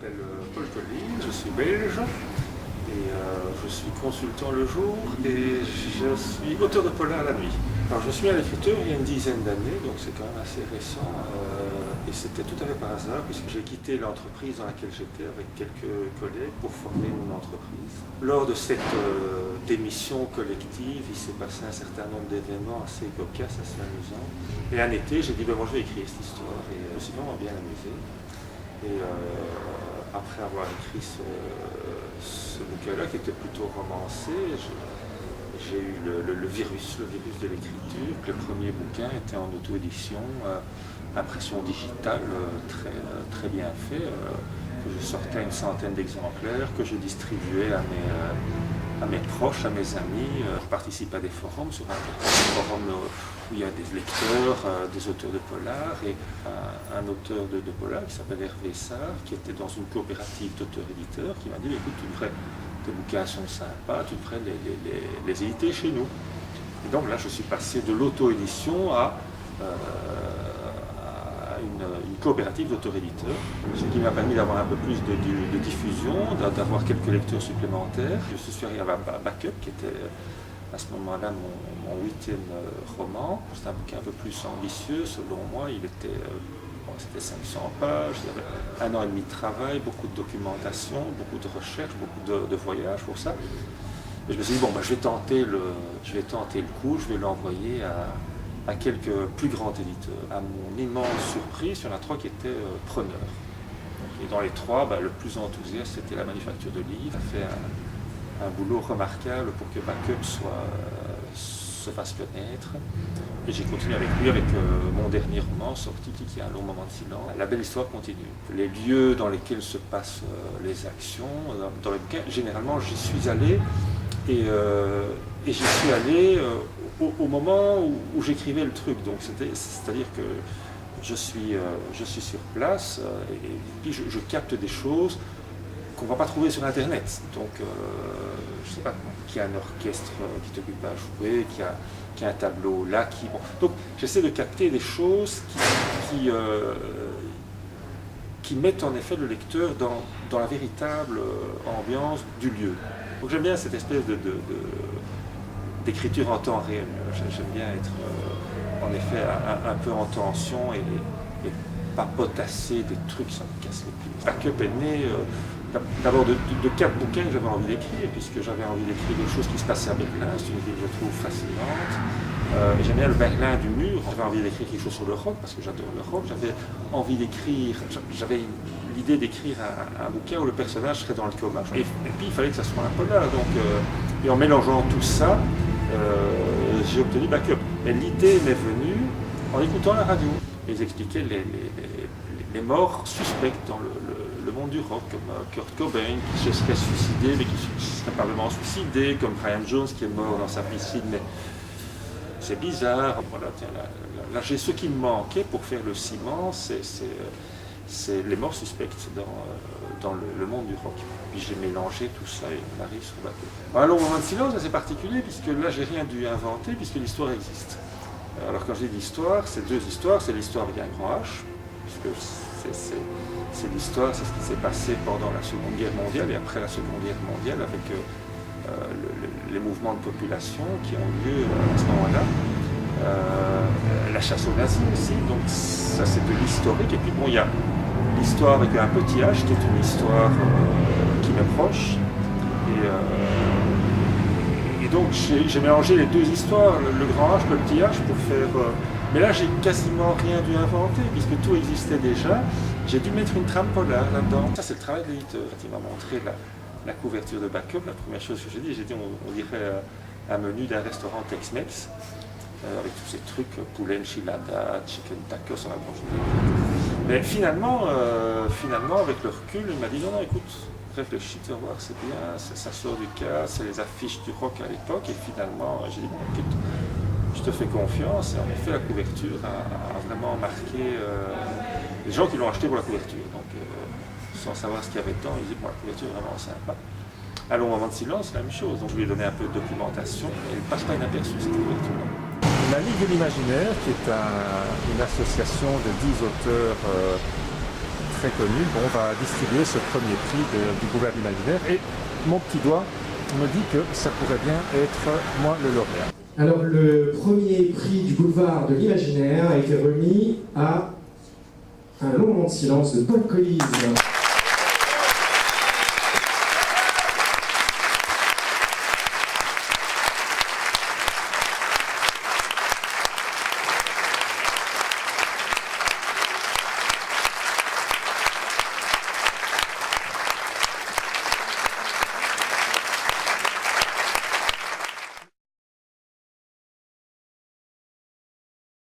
m'appelle Paul Colline, je suis belge et je suis consultant le jour et je suis auteur de polar la nuit. Alors je suis à l'écriture il y a une dizaine d'années, donc c'est quand même assez récent et c'était tout à fait par hasard puisque j'ai quitté l'entreprise dans laquelle j'étais avec quelques collègues pour former une entreprise. Lors de cette démission collective, il s'est passé un certain nombre d'événements assez cocasses, assez amusants. Et un été, j'ai dit moi je vais écrire cette histoire et je me suis vraiment bien amusé. Et après avoir écrit ce bouquin-là, qui était plutôt romancé, j'ai eu le virus de l'écriture. Le premier bouquin était en auto-édition, impression digitale, très bien fait, que je sortais à une centaine d'exemplaires, que je distribuais à mes proches, à mes amis. Je participe à des forums, sur un forum où il y a des lecteurs, des auteurs de polar, et un auteur de polar qui s'appelle Hervé Sarr, qui était dans une coopérative d'auteurs-éditeurs, qui m'a dit écoute, tes bouquins sont sympas, tu devrais les éditer chez nous. Et donc là, je suis passé de l'auto-édition à une coopérative d'auteurs-éditeurs, ce qui m'a permis d'avoir un peu plus de diffusion, d'avoir quelques lecteurs supplémentaires. Je suis arrivé à Backup, qui était à ce moment-là mon 8e roman. C'était un bouquin un peu plus ambitieux, selon moi. C'était 500 pages, il y avait 1 an et demi de travail, beaucoup de documentation, beaucoup de recherche, beaucoup de voyages pour ça. Et je me suis dit, je vais tenter le coup, je vais l'envoyer à quelques plus grands éditeurs. À mon immense surprise, il y en a 3 qui étaient preneurs. Et dans les 3, le plus enthousiaste, c'était la Manufacture de Livres. Ça fait un boulot remarquable pour que Backup se fasse connaître. Et j'ai continué avec lui, avec mon dernier roman sorti, qui est Un long moment de silence. La belle histoire continue. Les lieux dans lesquels se passent les actions, dans les bouquins, généralement j'y suis allé, et j'y suis allé au moment où j'écrivais le truc. Donc c'est-à-dire que je suis sur place et puis je capte des choses qu'on ne va pas trouver sur Internet. Donc, je ne sais pas, qu'il y a un orchestre qui t'occupe à jouer, qu'il y a un tableau là. Donc, j'essaie de capter des choses qui mettent en effet le lecteur dans la véritable ambiance du lieu. Donc, j'aime bien cette espèce d'écriture en temps réel. J'aime bien être, en effet, un peu en tension et pas potasser des trucs, ça me casse les pieds. Backup est né d'abord de 4 bouquins que j'avais envie d'écrire, puisque j'avais envie d'écrire des choses qui se passaient à Berlin, c'est une ville que je trouve fascinante. J'aime bien le Berlin du mur, j'avais envie d'écrire quelque chose sur le rock, parce que j'adore le rock, j'avais l'idée d'écrire un bouquin où le personnage serait dans le coma. Et puis il fallait que ça soit un polar, donc, et en mélangeant tout ça, j'ai obtenu Backup. Et l'idée m'est venue en écoutant la radio. Ils expliquaient les morts suspectes dans le monde du rock, comme Kurt Cobain qui se serait suicidé mais qui ne serait pas vraiment suicidé, comme Brian Jones qui est mort dans sa piscine, mais c'est bizarre. Voilà, tiens, là j'ai ce qui me manquait pour faire le ciment, c'est les morts suspectes dans le monde du rock. Puis j'ai mélangé tout ça et on arrive sur Backup. Un long moment de silence, c'est particulier puisque là j'ai rien dû inventer puisque l'histoire existe. Alors quand je dis l'histoire, c'est 2 histoires, c'est l'histoire avec un grand H, puisque c'est l'histoire, c'est ce qui s'est passé pendant la Seconde Guerre mondiale et après la Seconde Guerre mondiale avec les mouvements de population qui ont lieu à ce moment-là. La chasse aux nazis aussi, donc ça c'est de l'historique. Et puis il y a l'histoire avec un petit H qui est une histoire qui m'est proche. Et donc j'ai mélangé les 2 histoires, le grand H, le petit H, pour faire... mais là, j'ai quasiment rien dû inventer, puisque tout existait déjà. J'ai dû mettre une trame polar là-dedans. Ça, c'est le travail de l'éditeur. Il m'a montré la couverture de Backup. La première chose que j'ai dit, on dirait un menu d'un restaurant Tex-Mex, avec tous ces trucs, poulet enchilada, chicken tacos, mais finalement, avec le recul, il m'a dit non, écoute, réfléchis, tu vas voir, c'est bien, ça sort du cas, c'est les affiches du rock à l'époque, et finalement, j'ai dit, écoute, je te fais confiance, et en effet, la couverture a vraiment marqué les gens qui l'ont acheté pour la couverture, donc sans savoir ce qu'il y avait dedans, ils disaient, la couverture est vraiment sympa. À long moment de silence, c'est la même chose, donc je lui ai donné un peu de documentation, et elle ne passe pas inaperçue, cette couverture-là. La Ligue de l'Imaginaire, qui est une association de 10 auteurs très connu, on va distribuer ce premier prix du boulevard de l'imaginaire. Et mon petit doigt me dit que ça pourrait bien être moi le lauréat. Alors, le premier prix du boulevard de l'imaginaire a été remis à Un long moment de silence de Paul Collise.